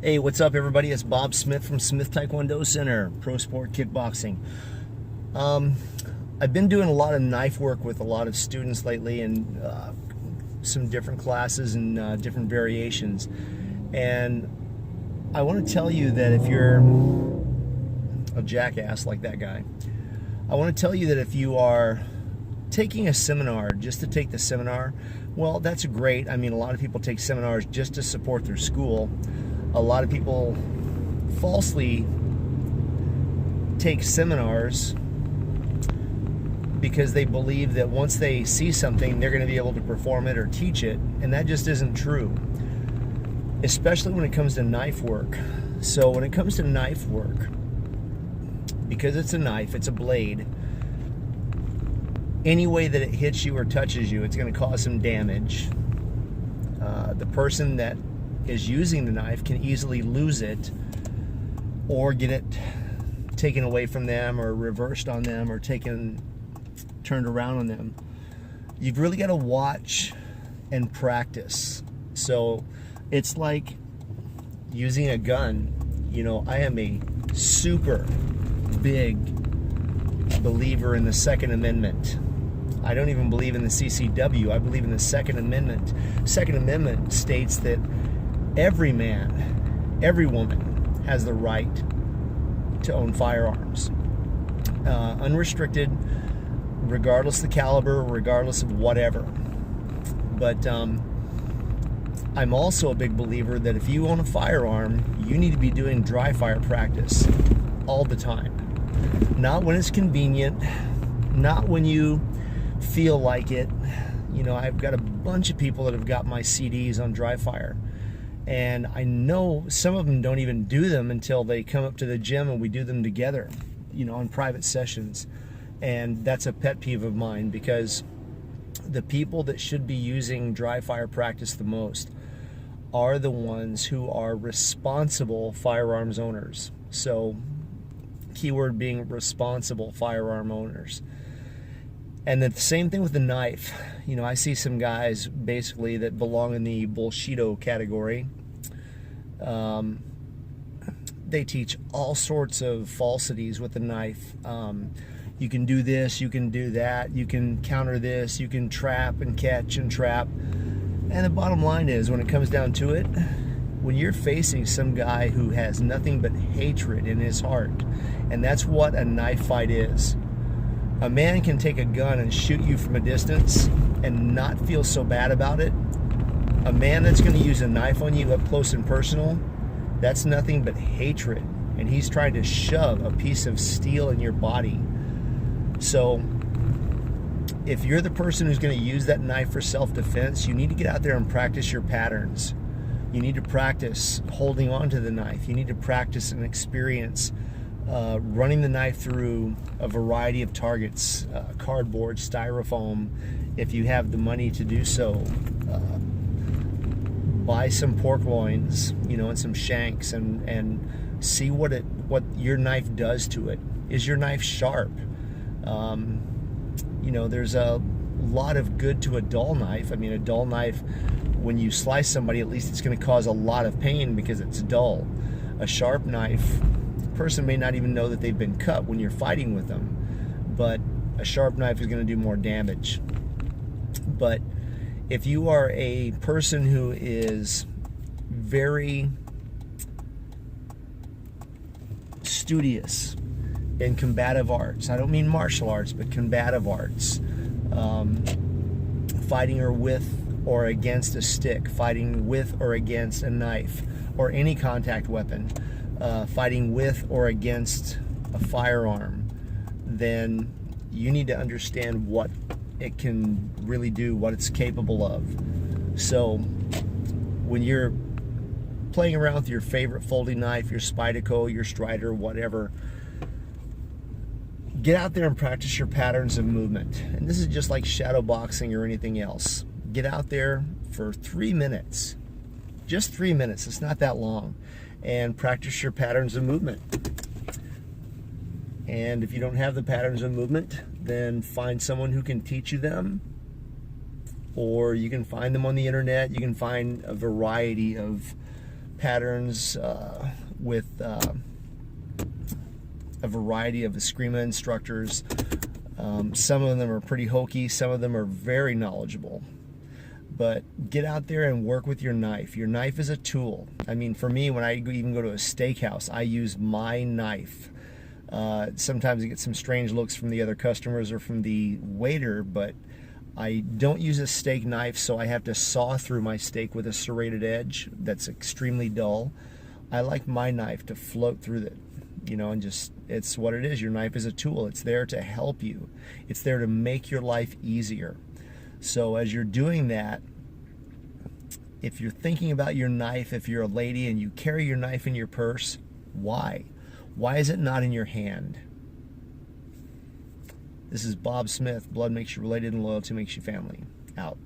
Hey, what's up, everybody? It's Bob Smith from Smith Taekwondo Center, Pro Sport Kickboxing. I've been doing a lot of knife work with a lot of students lately, and some different classes and different variations. And I want to tell you that if you're a jackass like that guy, I want to tell you that if you are taking a seminar just to take the seminar, well, that's great. I mean, a lot of people take seminars just to support their school. A lot of people falsely take seminars because they believe that once they see something, they're going to be able to perform it or teach it, and that just isn't true, especially when it comes to knife work. So when it comes to knife work, because it's a knife, it's a blade, any way that it hits you or touches you, it's going to cause some damage. The person that is using the knife can easily lose it or get it taken away from them or reversed on them or turned around on them. You've really got to watch and practice. So it's like using a gun. You know, I am a super big believer in the Second Amendment. I don't even believe in the CCW. I believe in the Second Amendment. Second Amendment states that every man, every woman has the right to own firearms. Unrestricted, regardless of the caliber, regardless of whatever. But I'm also a big believer that if you own a firearm, you need to be doing dry fire practice all the time. Not when it's convenient, not when you feel like it. You know, I've got a bunch of people that have got my CDs on dry fire, and I know some of them don't even do them until they come up to the gym and we do them together, you know, in private sessions. And that's a pet peeve of mine, because the people that should be using dry fire practice the most are the ones who are responsible firearms owners. So keyword being responsible firearm owners. And then the same thing with the knife. You know, I see some guys basically that belong in the bullshido category. They teach all sorts of falsities with the knife. You can do this, you can do that, you can counter this, you can trap and catch and trap. And the bottom line is, when it comes down to it, when you're facing some guy who has nothing but hatred in his heart, and that's what a knife fight is. A man can take a gun and shoot you from a distance and not feel so bad about it. A man that's going to use a knife on you up close and personal, that's nothing but hatred. And he's trying to shove a piece of steel in your body. So if you're the person who's going to use that knife for self-defense, you need to get out there and practice your patterns. You need to practice holding on to the knife. You need to practice and experience running the knife through a variety of targets, cardboard, styrofoam, if you have the money to do so. Buy some pork loins, you know, and some shanks, and see what your knife does to it. Is your knife sharp? You know, there's a lot of good to a dull knife. I mean, a dull knife, when you slice somebody, at least it's going to cause a lot of pain because it's dull. A sharp knife, person may not even know that they've been cut when you're fighting with them, but a sharp knife is going to do more damage. But if you are a person who is very studious in combative arts, I don't mean martial arts, but combative arts, fighting or with or against a stick, fighting with or against a knife or any contact weapon, fighting with or against a firearm, then you need to understand what it can really do, what it's capable of. So when you're playing around with your favorite folding knife, your Spyderco, your Strider, whatever, get out there and practice your patterns of movement. And this is just like shadow boxing or anything else. Get out there for 3 minutes, just 3 minutes, it's not that long, and practice your patterns of movement. And if you don't have the patterns of movement, then find someone who can teach you them, or you can find them on the internet. You can find a variety of patterns with a variety of Eskrima instructors. Some of them are pretty hokey, some of them are very knowledgeable. But get out there and work with your knife. Your knife is a tool. I mean, for me, when I even go to a steakhouse, I use my knife. Sometimes I get some strange looks from the other customers or from the waiter, but I don't use a steak knife, so I have to saw through my steak with a serrated edge that's extremely dull. I like my knife to float through it, you know, and just, it's what it is. Your knife is a tool. It's there to help you. It's there to make your life easier. So as you're doing that, if you're thinking about your knife, if you're a lady and you carry your knife in your purse, why? Why is it not in your hand? This is Bob Smith. Blood makes you related and loyalty makes you family. Out.